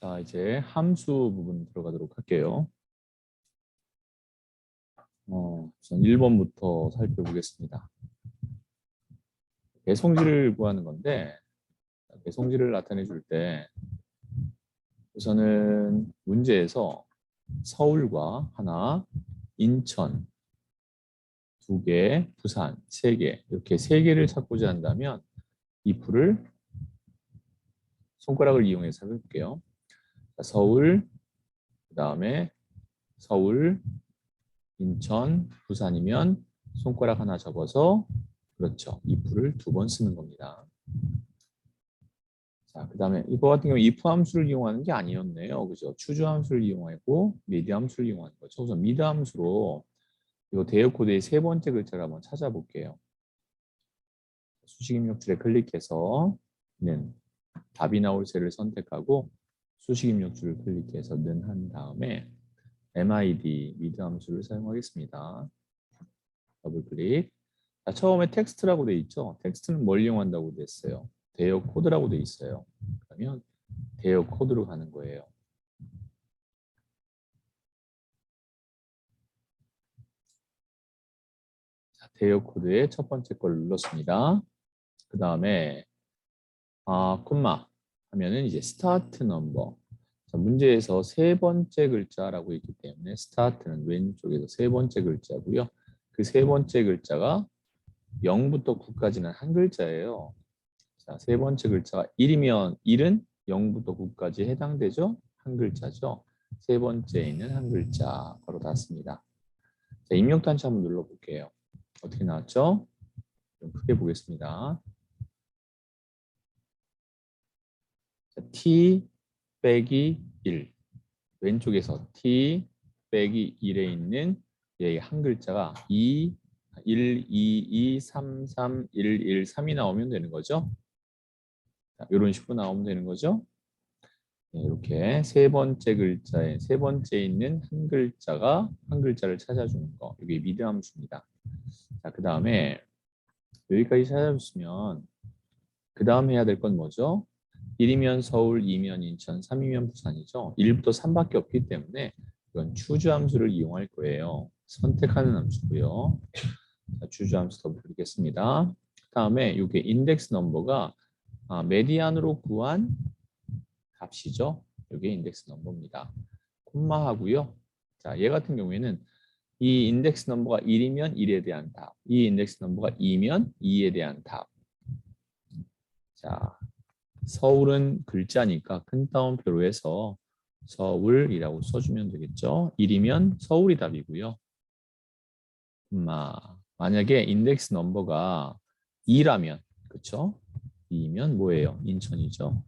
자, 이제 함수 부분 들어가도록 할게요. 우선 1번부터 살펴보겠습니다. 배송지를 구하는 건데, 배송지를 나타내 줄 때 우선은 문제에서 서울과 하나, 인천 2개, 부산 3개, 이렇게 3개를 찾고자 한다면 이 풀을 손가락을 이용해서 해볼게요. 서울, 그 다음에 서울, 인천, 부산이면 손가락 하나 접어서 그렇죠. if를 2번 쓰는 겁니다. 자, 그 다음에 이거 같은 경우 if 함수를 이용하는 게 아니었네요. 그죠? 추주 함수를 이용하고 미드 함수를 이용하는 거죠. 우선 미드 함수로 이 대역 코드의 3번째 글자를 한번 찾아볼게요. 수식 입력줄에 클릭해서 는 답이 나올 셀을 선택하고 수식 입력줄을 클릭해서 는 한 다음에 mid 미드 함수를 사용하겠습니다. 더블 클릭. 자, 처음에 텍스트라고 돼 있죠. 텍스트는 뭘 이용한다고 됐어요? 대역 코드라고 돼 있어요. 그러면 대역 코드로 가는 거예요. 자, 대역 코드의 첫 번째 걸 눌렀습니다. 그 다음에 콤마 하면은 이제 스타트 넘버. 자, 문제에서 3번째 글자라고 있기 때문에 스타트는 왼쪽에서 3번째 글자고요. 그 3번째 글자가 0부터 9까지는 한 글자예요. 자, 3번째 글자가 1이면 1은 0부터 9까지 해당되죠? 한 글자죠. 3번째에는 한 글자 바로 닫습니다. 자, 입력 단추 한번 눌러볼게요. 어떻게 나왔죠? 좀 크게 보겠습니다. 자, T 빼기 1 왼쪽에서 T 빼기 1에 있는 한 글자가 2, 1, 2, 2, 3, 3, 1, 1, 3이 나오면 되는 거죠. 자, 이런 식으로 나오면 되는 거죠. 네, 이렇게 3번째 글자에 3번째 있는 한 글자가 한 글자를 찾아주는 거. 이게 미드 함수입니다. 자, 그 다음에 여기까지 찾아줬으면 그 다음 해야 될 건 뭐죠? 1이면 서울, 2면 인천, 3이면 부산이죠. 1부터 3밖에 없기 때문에 이건 추주 함수를 이용할 거예요. 선택하는 함수고요. 자, 추주 함수 더 부르겠습니다. 그 다음에 이게 인덱스 넘버가 메디안으로 구한 값이죠. 이게 인덱스 넘버입니다. 콤마하고요. 자, 얘 같은 경우에는 이 인덱스 넘버가 1이면 1에 대한 답, 이 인덱스 넘버가 2면 2에 대한 답. 자, 서울은 글자니까 큰 따옴표로 해서 서울이라고 써주면 되겠죠. 1이면 서울이 답이고요. 만약에 인덱스 넘버가 2라면, 그렇죠? 2면 뭐예요? 인천이죠.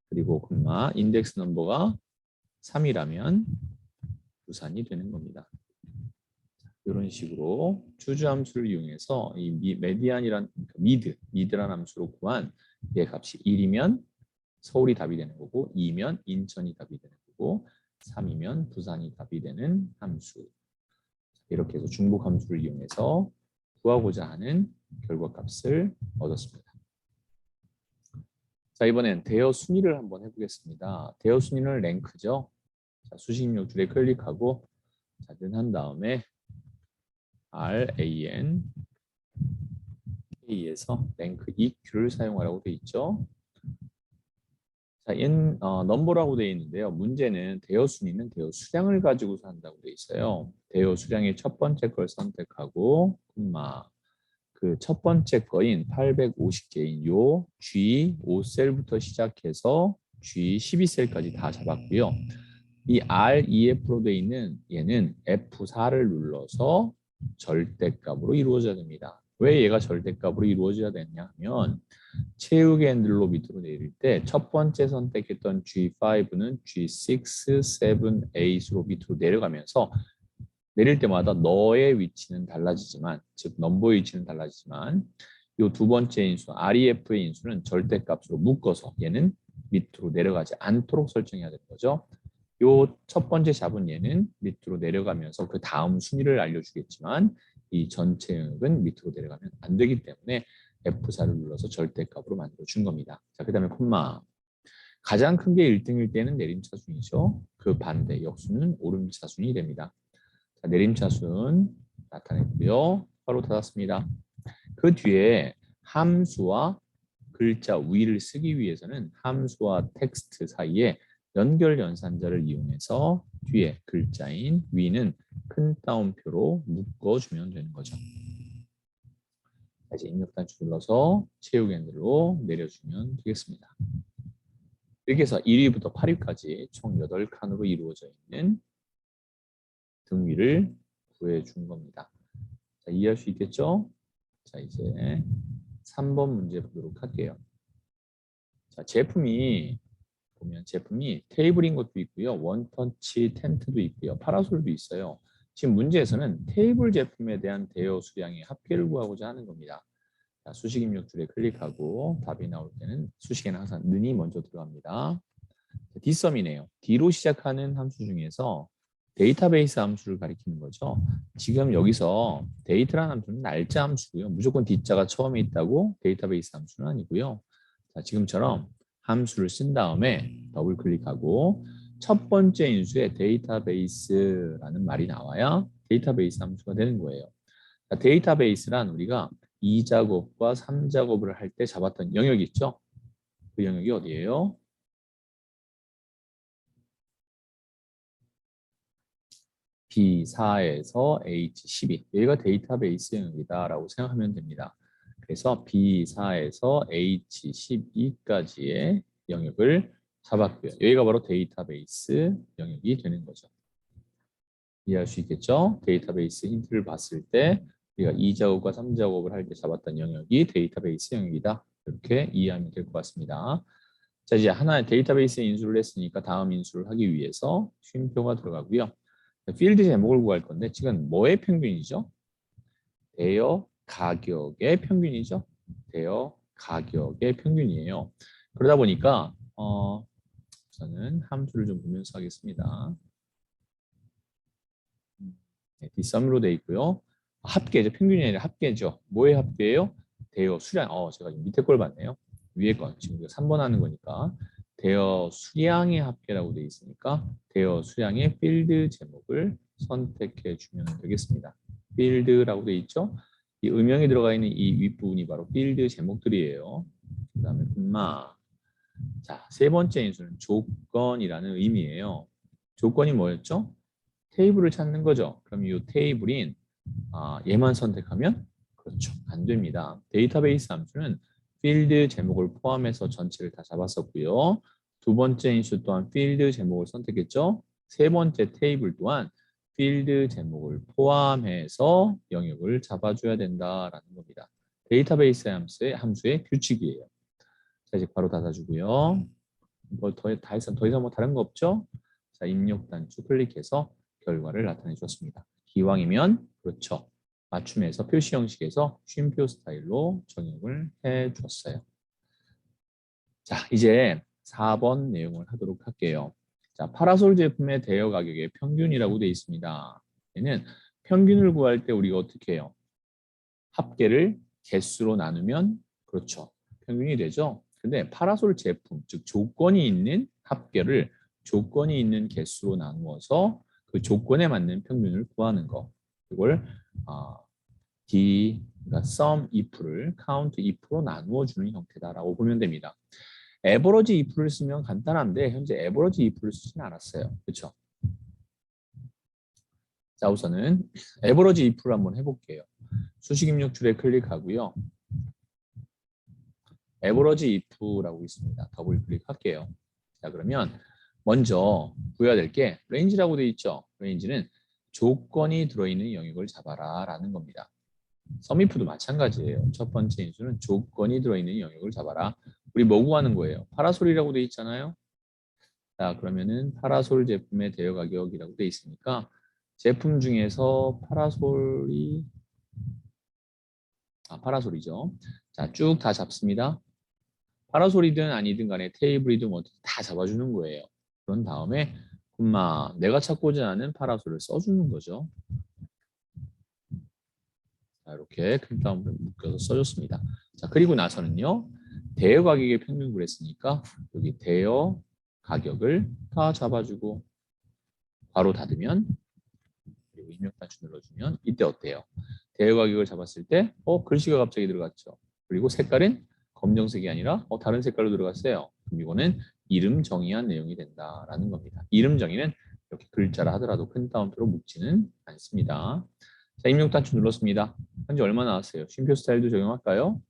그리고 인덱스 넘버가 3이라면 부산이 되는 겁니다. 이런 식으로 추주 함수를 이용해서 이 메디안이란 미드란 함수로 구한 얘 값이 1이면 서울이 답이 되는 거고 2면 인천이 답이 되는 거고 3이면 부산이 답이 되는 함수. 이렇게 해서 중복 함수를 이용해서 구하고자 하는 결과값을 얻었습니다. 자, 이번엔 대여 순위를 한번 해보겠습니다. 대여 순위는 랭크죠. 자, 수식 입력줄에 클릭하고 는 다음에 RAN K에서 랭크 EQ를 사용하라고 되어 있죠. 자, 넘버라고 되어 있는데요. 문제는 대여 순위는 대여 수량을 가지고서 한다고 되어 있어요. 대여 수량의 첫 번째 걸 선택하고 그 첫 번째 거인 850개인 요 G5셀부터 시작해서 G12셀까지 다 잡았고요. 이 REF로 되어 있는 얘는 F4를 눌러서 절대값으로 이루어져야 됩니다. 왜 얘가 절대값으로 이루어져야 되냐 하면 채우기 핸들로 밑으로 내릴 때 첫 번째 선택했던 G5는 G6, 7, 8으로 밑으로 내려가면서 내릴 때마다 너의 위치는 달라지지만, 즉 넘버의 위치는 달라지지만 이 두 번째 인수, REF의 인수는 절대값으로 묶어서 얘는 밑으로 내려가지 않도록 설정해야 되는 거죠. 요 첫 번째 잡은 얘는 밑으로 내려가면서 그 다음 순위를 알려주겠지만 이 전체 영역은 밑으로 내려가면 안 되기 때문에 F4를 눌러서 절대값으로 만들어 준 겁니다. 자, 그 다음에 콤마. 가장 큰 게 1등일 때는 내림차순이죠. 그 반대 역수는 오름차순이 됩니다. 자, 내림차순 나타냈고요. 바로 닫았습니다. 그 뒤에 함수와 글자 위를 쓰기 위해서는 함수와 텍스트 사이에 연결 연산자를 이용해서 뒤에 글자인 위는 큰 따옴표로 묶어주면 되는 거죠. 이제 입력 단추 눌러서 채우기 핸들로 내려주면 되겠습니다. 이렇게 해서 1위부터 8위까지 총 8칸으로 이루어져 있는 등 위를 구해준 겁니다. 자, 이해할 수 있겠죠? 자, 이제 3번 문제 보도록 할게요. 자, 제품이 테이블인 것도 있고요. 원터치 텐트도 있고요. 파라솔도 있어요. 지금 문제에서는 테이블 제품에 대한 대여 수량의 합계를 구하고자 하는 겁니다. 자, 수식 입력 줄에 클릭하고 답이 나올 때는 수식에는 항상 는이 먼저 들어갑니다. D썸이네요. D로 시작하는 함수 중에서 데이터베이스 함수를 가리키는 거죠. 지금 여기서 데이터라는 함수는 날짜 함수고요. 무조건 D자가 처음에 있다고 데이터베이스 함수는 아니고요. 자, 지금처럼 함수를 쓴 다음에 더블 클릭하고 첫 번째 인수에 데이터베이스라는 말이 나와야 데이터베이스 함수가 되는 거예요. 자, 데이터베이스란 우리가 2작업과 3작업을 할 때 잡았던 영역이 있죠. 그 영역이 어디예요? B4에서 H12 여기가 데이터베이스 영역이다라고 생각하면 됩니다. 그래서 B4에서 H12까지의 영역을 잡았고요. 여기가 바로 데이터베이스 영역이 되는 거죠. 이해할 수 있겠죠? 데이터베이스 힌트를 봤을 때 우리가 2작업과 3작업을 할 때 잡았던 영역이 데이터베이스 영역이다. 이렇게 이해하면 될 것 같습니다. 자, 이제 하나의 데이터베이스에 인수를 했으니까 다음 인수를 하기 위해서 쉼표가 들어가고요. 필드 제목을 구할 건데 지금 뭐의 평균이죠? 대여 가격의 평균이죠. 대여 가격의 평균이에요. 그러다 보니까 저는 함수를 좀 보면서 하겠습니다. 네, 뒷섬으로 되어 있고요. 합계죠. 평균이 아니라 합계죠. 뭐의 합계예요? 대여 수량. 제가 밑에 걸 봤네요. 위에 건 지금 3번 하는 거니까 대여 수량의 합계라고 되어 있으니까 대여 수량의 필드 제목을 선택해 주면 되겠습니다. 필드라고 되어 있죠. 이 음영이 들어가 있는 이 윗부분이 바로 필드 제목들이에요. 그 다음에 콤마. 자, 세 번째 인수는 조건이라는 의미예요. 조건이 뭐였죠? 테이블을 찾는 거죠. 그럼 이 테이블인 얘만 선택하면 그렇죠. 안 됩니다. 데이터베이스 함수는 필드 제목을 포함해서 전체를 다 잡았었고요. 두 번째 인수 또한 필드 제목을 선택했죠. 세 번째 테이블 또한 필드 제목을 포함해서 영역을 잡아줘야 된다라는 겁니다. 데이터베이스 함수의 규칙이에요. 자, 이제 바로 닫아주고요. 더 이상 뭐 다른 거 없죠? 자, 입력 단추 클릭해서 결과를 나타내 주었습니다. 기왕이면 그렇죠. 맞춤에서 표시 형식에서 쉼표 스타일로 정의를 해 주었어요. 자, 이제 4번 내용을 하도록 할게요. 자, 파라솔 제품의 대여 가격의 평균이라고 되어 있습니다. 얘는 평균을 구할 때 우리가 어떻게 해요? 합계를 개수로 나누면 그렇죠. 평균이 되죠. 근데 파라솔 제품, 즉 조건이 있는 합계를 조건이 있는 개수로 나누어서 그 조건에 맞는 평균을 구하는 거. 이걸 그러니까 sum if를 count if로 나누어 주는 형태다라고 보면 됩니다. average if를 쓰면 간단한데 현재 average if를 쓰지는 않았어요. 그렇죠? 자, 우선은 average if를 한번 해볼게요. 수식 입력 줄에 클릭하고요. average if라고 있습니다. 더블 클릭할게요. 자, 그러면 먼저 구해야 될 게 range라고 되어 있죠. range는 조건이 들어있는 영역을 잡아라 라는 겁니다. sumif도 마찬가지예요. 첫 번째 인수는 조건이 들어있는 영역을 잡아라. 우리 뭐 구하는 거예요? 파라솔이라고 되어 있잖아요. 자, 그러면은 파라솔 제품의 대여 가격이라고 되어 있으니까 제품 중에서 파라솔이죠. 자, 쭉 다 잡습니다. 파라솔이든 아니든 간에 테이블이든 뭐든 다 잡아주는 거예요. 그런 다음에 내가 찾고자 하는 파라솔을 써주는 거죠. 자, 이렇게 큰 따옴을 묶여서 써줬습니다. 자, 그리고 나서는요. 대여 가격의 평균 그랬으니까 여기 대여 가격을 다 잡아주고 괄호 닫으면 그리고 임명단추 눌러주면 이때 어때요? 대여 가격을 잡았을 때 글씨가 갑자기 들어갔죠. 그리고 색깔은 검정색이 아니라 다른 색깔로 들어갔어요. 그럼 이거는 이름 정의한 내용이 된다라는 겁니다. 이름 정의는 이렇게 글자라 하더라도 큰 따옴표로 묶지는 않습니다. 자, 임명단추 눌렀습니다. 현재 얼마 나왔어요? 쉼표 스타일도 적용할까요?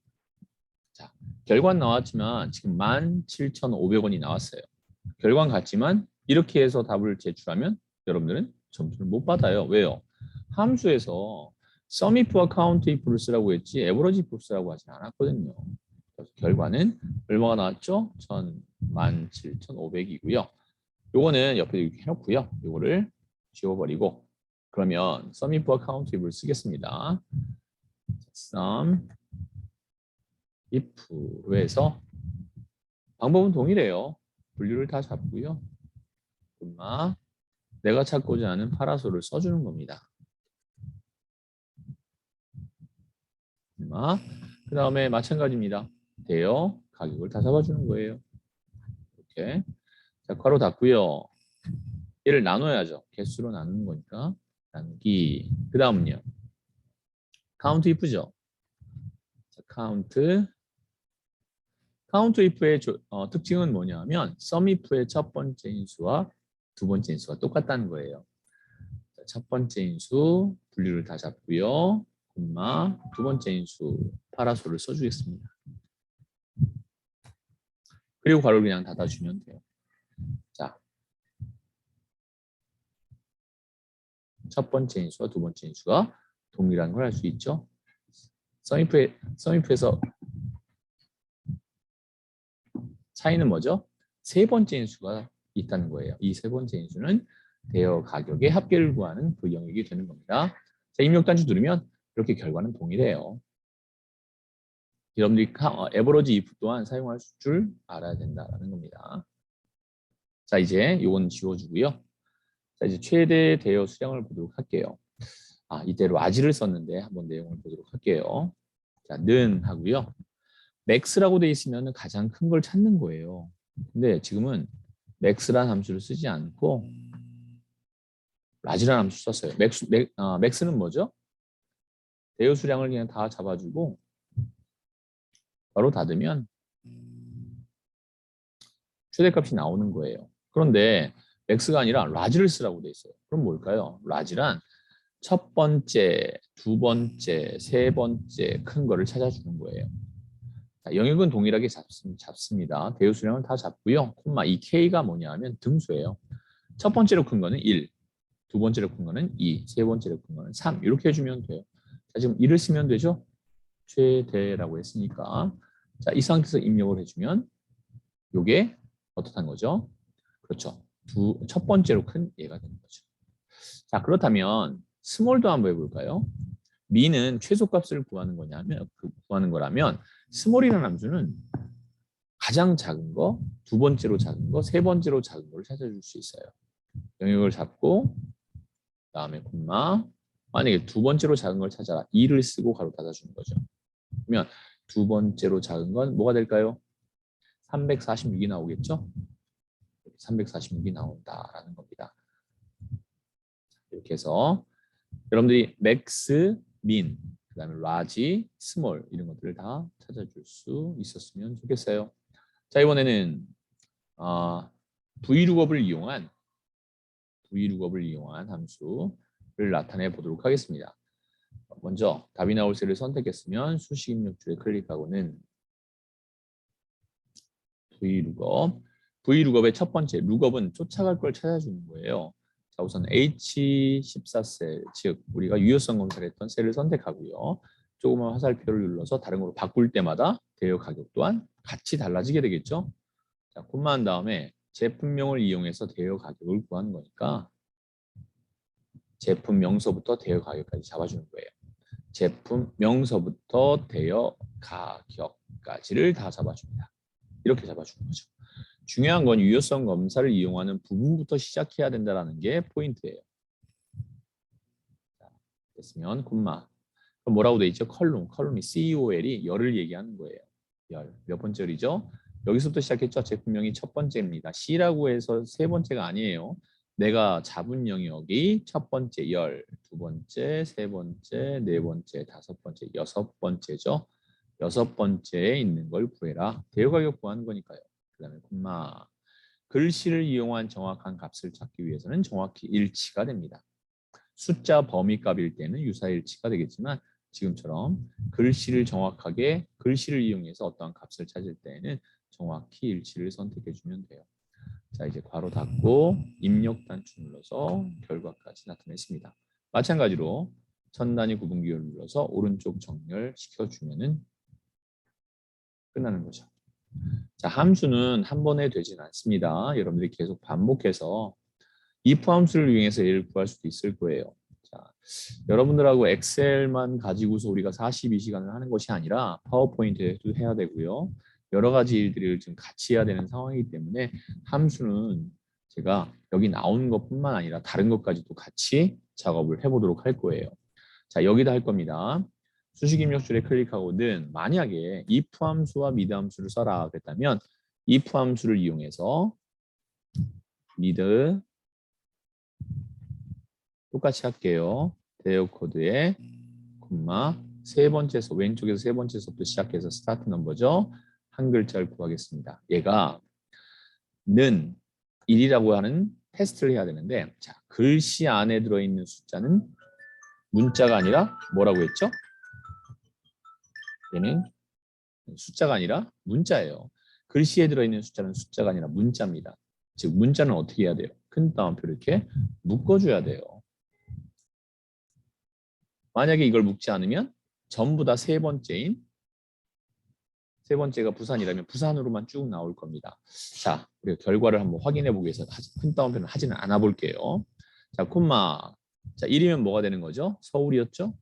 자, 결과는 나왔지만 지금 17,500원이 나왔어요. 결과는 같지만 이렇게 해서 답을 제출하면 여러분들은 점수를 못 받아요. 왜요? 함수에서 sumif와 countif를 쓰라고 했지 averagef를 쓰라고 하지 않았거든요. 그래서 결과는 얼마가 나왔죠? 17,500이고요. 요거는 옆에 이렇게 해놓고요. 요거를 지워버리고 그러면 sumif와 countif를 쓰겠습니다. sum if로 해서 방법은 동일해요. 분류를 다 잡고요. 콤마 내가 찾고자 하는 파라솔을 써주는 겁니다. 그 다음에 마찬가지입니다. 대여 가격을 다 잡아주는 거예요. 이렇게 자, 괄호 닫고요. 얘를 나눠야죠. 개수로 나누는 거니까 나누기. 그 다음은요. 카운트 if죠. 자, 카운트 if의 특징은 뭐냐면 sum if의 첫 번째 인수와 두 번째 인수가 똑같다는 거예요. 자, 첫 번째 인수 분류를 다 잡고요. 콤마 두 번째 인수 파라솔을 써주겠습니다. 그리고 괄호를 그냥 닫아주면 돼요. 자, 첫 번째 인수와 두 번째 인수가 동일한 걸 알 수 있죠. sumif에서 차이는 뭐죠? 세 번째 인수가 있다는 거예요. 이 세 번째 인수는 대여 가격의 합계를 구하는 그 영역이 되는 겁니다. 자, 입력단추 누르면 이렇게 결과는 동일해요. 여러분들이 에버러지 if 또한 사용할 줄 알아야 된다는 겁니다. 자, 이제 이건 지워주고요. 자, 이제 최대 대여 수량을 보도록 할게요. 이때로 아지를 썼는데 한번 내용을 보도록 할게요. 자, 는 하고요. 맥스라고 돼 있으면 가장 큰 걸 찾는 거예요. 근데 지금은 맥스란 함수를 쓰지 않고 라지란 함수 썼어요. 맥스는 뭐죠? 대여 수량을 그냥 다 잡아주고 바로 닫으면 최대값이 나오는 거예요. 그런데 맥스가 아니라 라지를 쓰라고 돼 있어요. 그럼 뭘까요? 라지란 첫 번째, 두 번째, 세 번째 큰 거를 찾아주는 거예요. 자, 영역은 동일하게 잡습니다. 대여 수량을 다 잡고요. 콤마 이 K가 뭐냐 하면 등수예요. 첫 번째로 큰 거는 1, 두 번째로 큰 거는 2, 세 번째로 큰 거는 3 이렇게 해주면 돼요. 자, 지금 1을 쓰면 되죠? 최대라고 했으니까 자, 이 상태에서 입력을 해주면 이게 어떻다는 거죠? 그렇죠. 첫 번째로 큰 얘가 되는 거죠. 자, 그렇다면 스몰도 한번 해볼까요? 미는 최소값을 구하는 거라면 스몰이라는 함수는 가장 작은 거, 두 번째로 작은 거, 세 번째로 작은 거를 찾아줄 수 있어요. 영역을 잡고 그다음에 콤마 만약에 두 번째로 작은 걸 찾아라 2를 쓰고 가로 닫아주는 거죠. 그러면 두 번째로 작은 건 뭐가 될까요? 346이 나오겠죠? 346이 나온다라는 겁니다. 이렇게 해서 여러분들이 맥스, 민, 그다음에 라지, 스몰 이런 것들을 다 찾아줄 수 있었으면 좋겠어요. 자, 이번에는 vlookup을 이용한 함수를 나타내 보도록 하겠습니다. 먼저 답이 나올 셀을 선택했으면 수식 입력줄에 클릭하고는 vlookup의 첫 번째 lookup은 쫓아갈 걸 찾아주는 거예요. 자, 우선 H14셀, 즉 우리가 유효성 검사를 했던 셀을 선택하고요. 조그만 화살표를 눌러서 다른 걸로 바꿀 때마다 대여 가격 또한 같이 달라지게 되겠죠. 자, 콤마한 다음에 제품명을 이용해서 대여 가격을 구하는 거니까 제품 명서부터 대여 가격까지 잡아주는 거예요. 제품 명서부터 대여 가격까지를 다 잡아줍니다. 이렇게 잡아주는 거죠. 중요한 건 유효성 검사를 이용하는 부분부터 시작해야 된다는 게 포인트예요. 자, 됐으면 콤마. 그럼 뭐라고 돼 있죠? 컬럼이 COL이 열을 얘기하는 거예요. 열. 몇 번째 열이죠? 여기서부터 시작했죠? 제품명이 첫 번째입니다. C라고 해서 세 번째가 아니에요. 내가 잡은 영역이 첫 번째 열, 두 번째, 세 번째, 네 번째, 다섯 번째, 여섯 번째죠. 여섯 번째에 있는 걸 구해라. 대여 가격 구하는 거니까요. 그 다음에 콤마. 글씨를 이용한 정확한 값을 찾기 위해서는 정확히 일치가 됩니다. 숫자 범위값일 때는 유사일치가 되겠지만 지금처럼 글씨를 정확하게 글씨를 이용해서 어떠한 값을 찾을 때에는 정확히 일치를 선택해 주면 돼요. 자, 이제 괄호 닫고 입력 단추 눌러서 결과까지 나타냈습니다. 마찬가지로 천 단위 구분기호를 눌러서 오른쪽 정렬시켜 주면은 끝나는 거죠. 자, 함수는 한 번에 되진 않습니다. 여러분들이 계속 반복해서 if 함수를 이용해서 얘를 구할 수도 있을 거예요. 자, 여러분들하고 엑셀만 가지고서 우리가 42시간을 하는 것이 아니라 파워포인트에도 해야 되고요. 여러 가지 일들을 지금 같이 해야 되는 상황이기 때문에 함수는 제가 여기 나오는 것뿐만 아니라 다른 것까지도 같이 작업을 해보도록 할 거예요. 자, 여기다 할 겁니다. 수식 입력줄에 클릭하고는 만약에 if 함수와 mid 함수를 써라 그랬다면 if 함수를 이용해서 mid 똑같이 할게요. 대여 코드에 콤마 세 번째서 왼쪽에서 세 번째서부터 시작해서 스타트 넘버죠. 한 글자를 구하겠습니다. 얘가 는 1이라고 하는 테스트를 해야 되는데 자, 글씨 안에 들어있는 숫자는 문자가 아니라 뭐라고 했죠? 얘는 숫자가 아니라 문자예요. 글씨에 들어있는 숫자는 숫자가 아니라 문자입니다. 즉 문자는 어떻게 해야 돼요? 큰 따옴표 이렇게 묶어줘야 돼요. 만약에 이걸 묶지 않으면 전부 다 세 번째인 세 번째가 부산이라면 부산으로만 쭉 나올 겁니다. 자, 우리가 결과를 한번 확인해 보기 위해서 큰 따옴표는 하지는 않아 볼게요. 자, 콤마. 자, 1이면 뭐가 되는 거죠? 서울이었죠?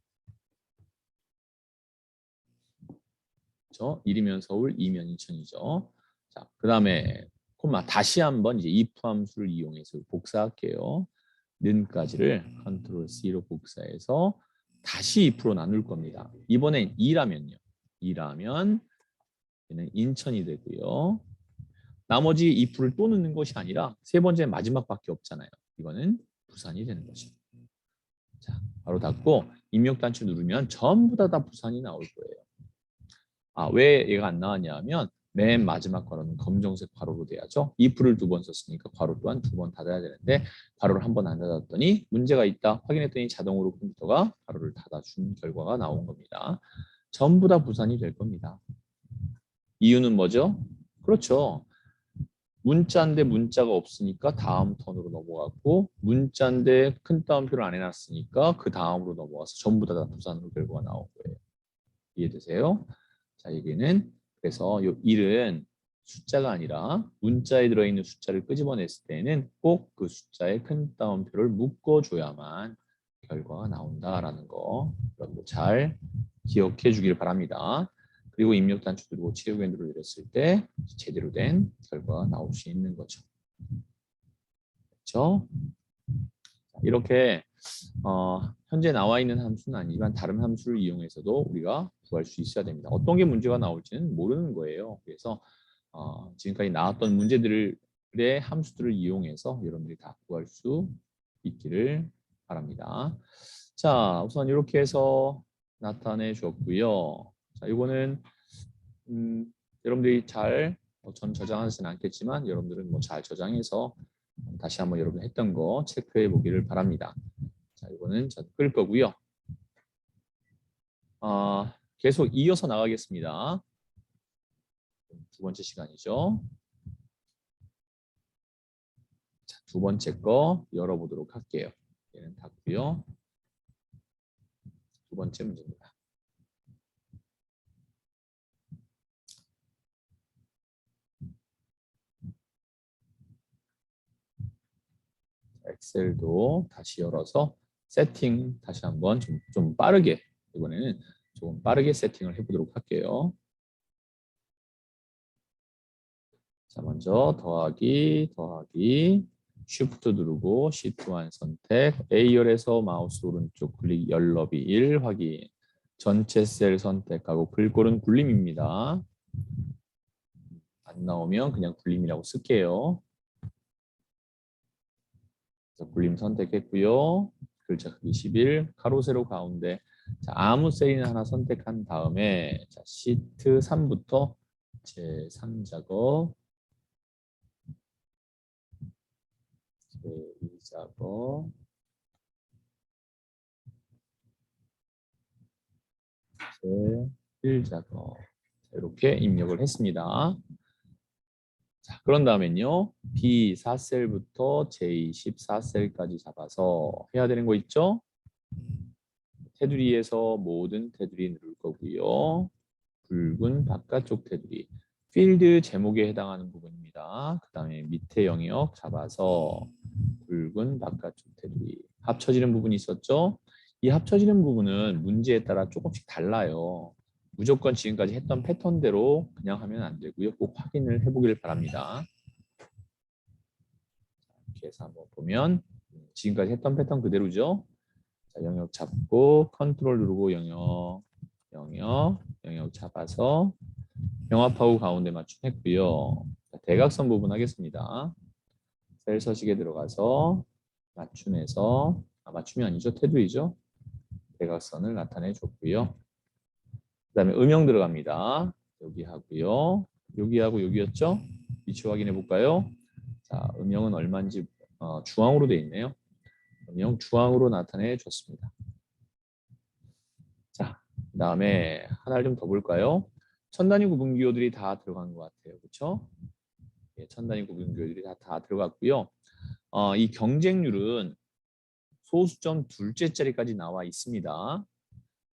그렇죠? 1이면 서울, 2면 인천이죠. 자, 그 다음에 콤마 다시 한번 이제 if 함수를 이용해서 복사할게요. 는까지를 컨트롤 C로 복사해서 다시 2% 나눌 겁니다. 이번엔 2라면요. 2라면 얘는 인천이 되고요. 나머지 2%를 또 넣는 것이 아니라 세 번째 마지막밖에 없잖아요. 이거는 부산이 되는 거죠. 자, 바로 닫고 입력 단추 누르면 전부 다 부산이 나올 거예요. 아, 왜 얘가 안 나왔냐 하면 맨 마지막 괄호는 검정색 괄호로 돼야죠. if를 두 번 썼으니까 괄호 또한 두 번 닫아야 되는데 괄호를 한 번 안 닫았더니 문제가 있다 확인했더니 자동으로 컴퓨터가 괄호를 닫아준 결과가 나온 겁니다. 전부 다 부산이 될 겁니다. 이유는 뭐죠? 그렇죠. 문자인데 문자가 없으니까 다음 턴으로 넘어갔고 문자인데 큰 따옴표를 안 해놨으니까 그 다음으로 넘어가서 전부 다 부산으로 결과가 나온 거예요. 이해되세요? 자, 여기는 그래서 이 1은 숫자가 아니라 문자에 들어있는 숫자를 끄집어냈을 때는 꼭 그 숫자에 큰 따옴표를 묶어줘야만 결과가 나온다라는 거 여러분들 잘 기억해 주길 바랍니다. 그리고 입력 단추 누르고 채우기 누르렸을 때 제대로 된 결과가 나올 수 있는 거죠. 그렇죠? 이렇게 현재 나와 있는 함수는 아니지만 다른 함수를 이용해서도 우리가 구할 수 있어야 됩니다. 어떤 게 문제가 나올지는 모르는 거예요. 그래서 지금까지 나왔던 문제들의 함수들을 이용해서 여러분들이 다 구할 수 있기를 바랍니다. 자, 우선 이렇게 해서 나타내 주었고요. 자, 이거는 여러분들이 잘 전 저장하지는 않겠지만 여러분들은 뭐 잘 저장해서 다시 한번 여러분 했던 거 체크해 보기를 바랍니다. 자, 이거는 전 끌 거고요. 계속 이어서 나가겠습니다. 두 번째 시간이죠. 자, 두 번째 거 열어보도록 할게요. 얘는 닫고요. 두 번째 문제입니다. 엑셀도 다시 열어서 세팅 다시 한번 좀 빠르게 이번에는 조금 빠르게 세팅을 해보도록 할게요. 자, 먼저 더하기 Shift 누르고 시트1 선택 A열에서 마우스 오른쪽 클릭 열너비 1 확인 전체 셀 선택하고 글꼴은 굴림입니다. 안 나오면 그냥 굴림이라고 쓸게요. 그래서 굴림 선택했고요. 글자 크기 11, 가로 세로 가운데. 자, 아무 셀이나 하나 선택한 다음에 자, 시트 3부터 제3작업, 제2작업, 제1작업 이렇게 입력을 했습니다. 자, 그런 다음엔요. B4셀부터 J14셀까지 잡아서 해야 되는 거 있죠? 테두리에서 모든 테두리 누를 거고요. 붉은 바깥쪽 테두리. 필드 제목에 해당하는 부분입니다. 그 다음에 밑에 영역 잡아서 붉은 바깥쪽 테두리. 합쳐지는 부분이 있었죠? 이 합쳐지는 부분은 문제에 따라 조금씩 달라요. 무조건 지금까지 했던 패턴대로 그냥 하면 안 되고요. 꼭 확인을 해보길 바랍니다. 이렇게 해서 한번 보면 지금까지 했던 패턴 그대로죠. 자, 영역 잡고 컨트롤 누르고 영역 잡아서 병합하고 가운데 맞춤했고요. 대각선 부분 하겠습니다. 셀 서식에 들어가서 맞춤해서 맞춤이 아니죠. 테두리죠. 대각선을 나타내 줬고요. 그 다음에 음영 들어갑니다. 여기 하고요. 여기하고 여기였죠. 위치 확인해 볼까요? 자, 음영은 얼마인지 주황으로 되어 있네요. 음영 주황으로 나타내 줬습니다. 자, 그 다음에 하나를 좀 더 볼까요? 천 단위 구분 기호들이 다 들어간 것 같아요. 그렇죠? 예, 천 단위 구분 기호들이 다 들어갔고요. 이 경쟁률은 소수점 둘째 자리까지 나와 있습니다.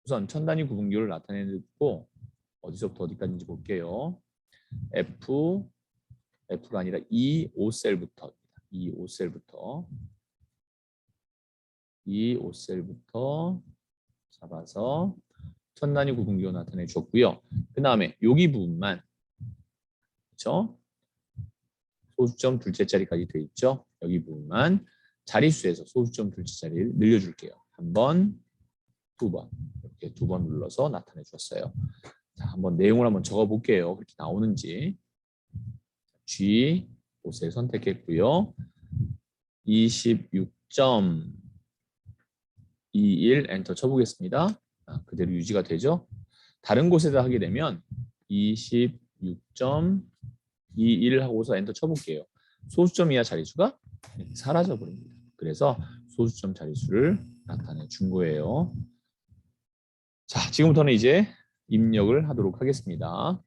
우선 천 단위 구분 기호를 나타내고 어디서부터 어디까지인지 볼게요. F가 아니라 2, 5셀부터 2, 5셀부터 2, 5셀부터 잡아서 천 단위 구분 기호 나타내 줬고요. 그 다음에 여기 부분만 그렇죠? 소수점 둘째 자리까지 돼 있죠. 여기 부분만 자릿수에서 소수점 둘째 자리를 늘려줄게요. 한 번, 두 번 이렇게 두 번 눌러서 나타내 주었어요. 자, 한번 내용을 한번 적어볼게요. 그렇게 나오는지. G 곳을 선택했고요. 26.21 엔터 쳐보겠습니다. 그대로 유지가 되죠. 다른 곳에다 하게 되면 26.21 하고서 엔터 쳐볼게요. 소수점 이하 자릿수가 사라져 버립니다. 그래서 소수점 자릿수를 나타내 준 거예요. 자, 지금부터는 이제 입력을 하도록 하겠습니다.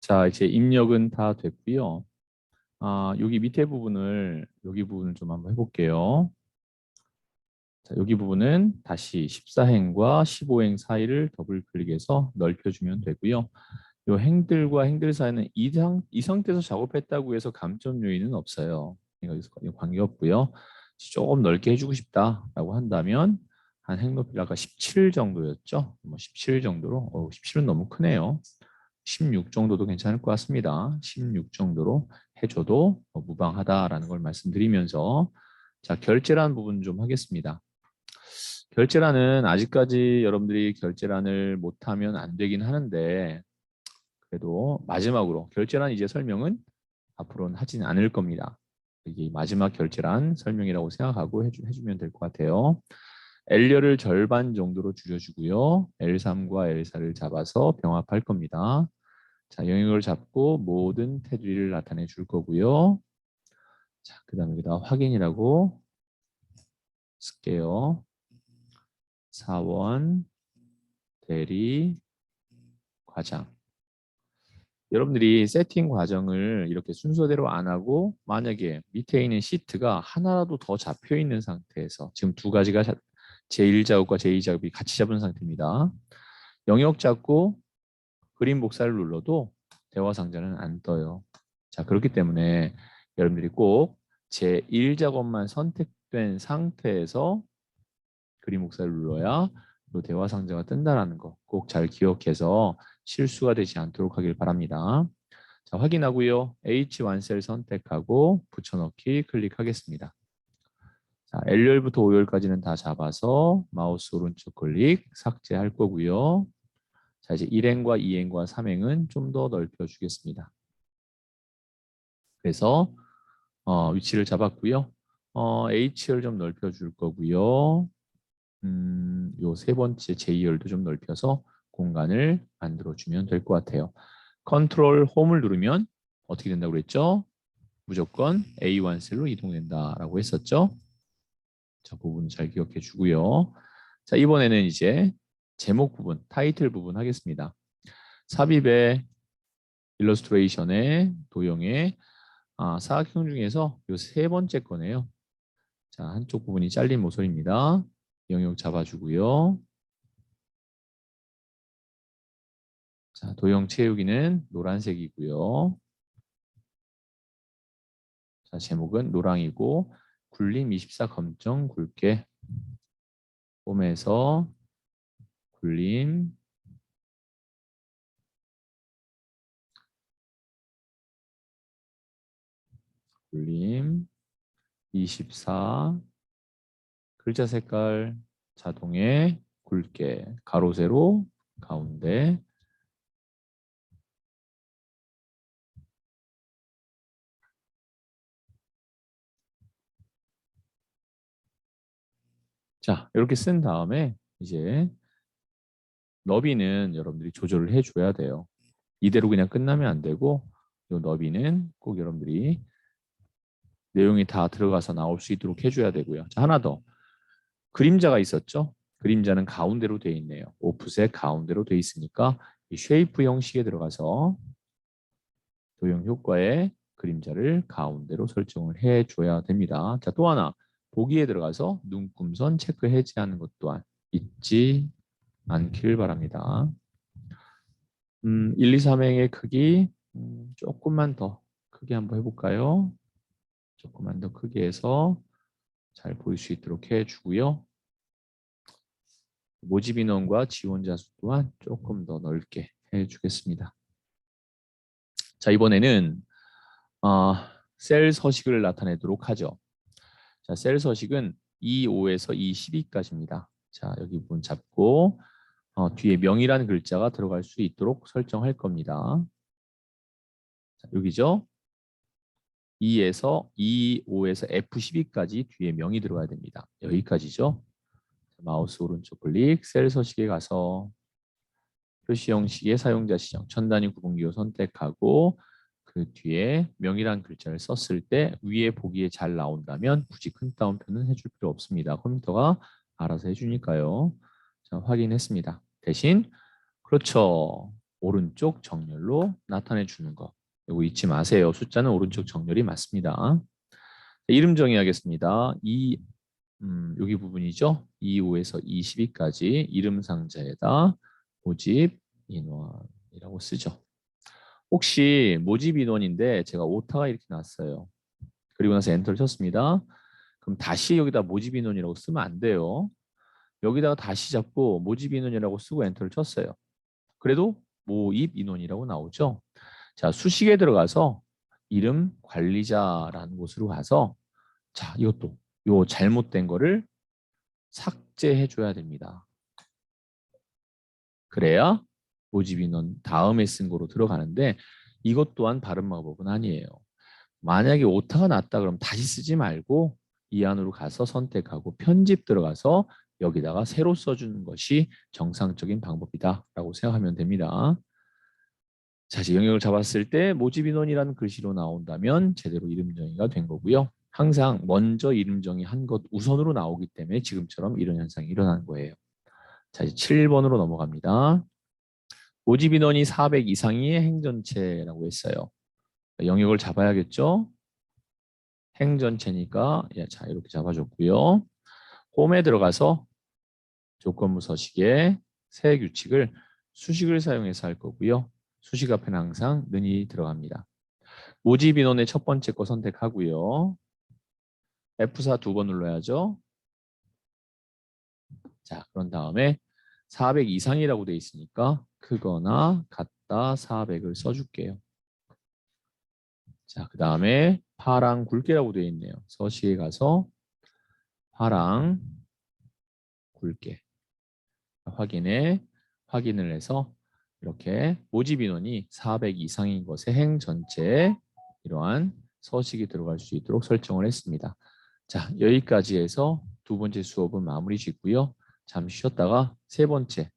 자, 이제 입력은 다 됐고요. 여기 밑에 부분을 여기 부분을 좀 한번 해볼게요. 자, 여기 부분은 다시 14행과 15행 사이를 더블 클릭해서 넓혀주면 되고요. 이 행들과 행들 사이는 이 상태에서 작업했다고 해서 감점 요인은 없어요. 그러니까 이거 관계없고요. 조금 넓게 해주고 싶다라고 한다면 한 행 높이가 아까 17 정도였죠. 뭐 17 정도로 17은 너무 크네요. 16 정도도 괜찮을 것 같습니다. 16 정도로 해줘도 무방하다라는 걸 말씀드리면서 자, 결제란 부분 좀 하겠습니다. 결제란은 아직까지 여러분들이 결제란을 못하면 안 되긴 하는데 그래도 마지막으로 결제란 이제 설명은 앞으로는 하진 않을 겁니다. 이게 마지막 결제란 설명이라고 생각하고 해주면 될 것 같아요. L열을 절반 정도로 줄여주고요. L3과 L4를 잡아서 병합할 겁니다. 자, 영역을 잡고 모든 테두리를 나타내 줄 거고요. 자, 그 다음에 여기다 확인이라고 쓸게요. 사원, 대리, 과장. 여러분들이 세팅 과정을 이렇게 순서대로 안 하고 만약에 밑에 있는 시트가 하나라도 더 잡혀 있는 상태에서 지금 두 가지가 제1작업과 제2작업이 같이 잡은 상태입니다. 영역 잡고 그림 복사를 눌러도 대화 상자는 안 떠요. 자, 그렇기 때문에 여러분들이 꼭 제1작업만 선택된 상태에서 그림 복사를 눌러야 또 대화 상자가 뜬다는 거 꼭 잘 기억해서 실수가 되지 않도록 하길 바랍니다. 자, 확인하고요. H1셀 선택하고 붙여넣기 클릭하겠습니다. 자, L열부터 O열까지는 다 잡아서 마우스 오른쪽 클릭 삭제할 거고요. 자, 이제 1행과 2행과 3행은 좀 더 넓혀주겠습니다. 그래서 위치를 잡았고요. H열 좀 넓혀줄 거고요. 요 세 번째 제2열도 좀 넓혀서 공간을 만들어주면 될 것 같아요. 컨트롤 홈을 누르면 어떻게 된다고 그랬죠? 무조건 A1 셀로 이동된다라고 했었죠. 자, 부분 잘 기억해 주고요. 자, 이번에는 이제 제목 부분, 타이틀 부분 하겠습니다. 삽입의 일러스트레이션의 도형의 사각형 중에서 요 세 번째 거네요. 자, 한쪽 부분이 잘린 모서리입니다. 영역 잡아주고요. 자, 도형 채우기는 노란색이고요. 자, 제목은 노랑이고 굴림 24 검정 굵게 홈에서 굴림 굴림 24 글자 색깔 자동에 굵게 가로 세로 가운데 자, 이렇게 쓴 다음에 이제 너비는 여러분들이 조절을 해줘야 돼요. 이대로 그냥 끝나면 안 되고 이 너비는 꼭 여러분들이 내용이 다 들어가서 나올 수 있도록 해줘야 되고요. 자, 하나 더. 그림자가 있었죠? 그림자는 가운데로 되어 있네요. 오프셋 가운데로 되어 있으니까 이 쉐이프 형식에 들어가서 도형 효과의 그림자를 가운데로 설정을 해줘야 됩니다. 자, 또 하나. 보기에 들어가서 눈금선 체크 해제하는 것 또한 잊지 않길 바랍니다. 1, 2, 3행의 크기 조금만 더 크게 한번 해볼까요? 조금만 더 크게 해서 잘 보일 수 있도록 해주고요. 모집 인원과 지원자 수 또한 조금 더 넓게 해주겠습니다. 자, 이번에는 셀 서식을 나타내도록 하죠. 자, 셀 서식은 E5에서 E12까지입니다. 자, 여기 부분 잡고 뒤에 명이라는 글자가 들어갈 수 있도록 설정할 겁니다. 자, 여기죠. E5에서 F12까지 뒤에 명이 들어가야 됩니다. 여기까지죠. 마우스 오른쪽 클릭, 셀 서식에 가서 표시 형식의 사용자 지정, 천 단위 구분기호 선택하고 그 뒤에 명이란 글자를 썼을 때 위에 보기에 잘 나온다면 굳이 큰 따옴표는 해줄 필요 없습니다. 컴퓨터가 알아서 해주니까요. 자, 확인했습니다. 대신 그렇죠. 오른쪽 정렬로 나타내 주는 거. 이거 잊지 마세요. 숫자는 오른쪽 정렬이 맞습니다. 이름 정의하겠습니다. 여기 부분이죠. 25에서 22까지 이름 상자에다 모집 인원이라고 쓰죠. 혹시 모집 인원인데 제가 오타가 이렇게 났어요. 그리고 나서 엔터를 쳤습니다. 그럼 다시 여기다 모집 인원이라고 쓰면 안 돼요. 여기다가 다시 잡고 모집 인원이라고 쓰고 엔터를 쳤어요. 그래도 모입 인원이라고 나오죠. 자, 수식에 들어가서 이름 관리자라는 곳으로 가서 자, 이것도 요 잘못된 거를 삭제해 줘야 됩니다. 그래야 모집 인원 다음에 쓴 거로 들어가는데 이것 또한 바른 방법은 아니에요. 만약에 오타가 났다 그러면 다시 쓰지 말고 이 안으로 가서 선택하고 편집 들어가서 여기다가 새로 써주는 것이 정상적인 방법이다라고 생각하면 됩니다. 자, 이제 영역을 잡았을 때 모집 인원이라는 글씨로 나온다면 제대로 이름 정의가 된 거고요. 항상 먼저 이름 정의한 것 우선으로 나오기 때문에 지금처럼 이런 현상이 일어나는 거예요. 자, 이제 7번으로 넘어갑니다. 모집 인원이 400 이상의 행전체라고 했어요. 영역을 잡아야겠죠? 행전체니까 자 이렇게 잡아줬고요. 홈에 들어가서 조건부 서식에 새 규칙을 수식을 사용해서 할 거고요. 수식 앞에는 항상 는이 들어갑니다. 모집 인원의 첫 번째 거 선택하고요. F4 두 번 눌러야죠. 자, 그런 다음에 400 이상이라고 돼 있으니까 크거나 같다 400을 써줄게요. 자, 그 다음에 파랑 굵게라고 되어 있네요. 서식에 가서 파랑 굵게 확인을 해서 이렇게 모집 인원이 400 이상인 것의 행 전체에 이러한 서식이 들어갈 수 있도록 설정을 했습니다. 자, 여기까지 해서 두 번째 수업은 마무리 짓고요. 잠시 쉬었다가 세 번째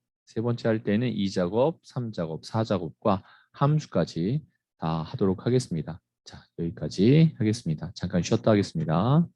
할 때는 2작업, 3작업, 4작업과 함수까지 다 하도록 하겠습니다. 자, 여기까지 하겠습니다. 잠깐 쉬었다 하겠습니다.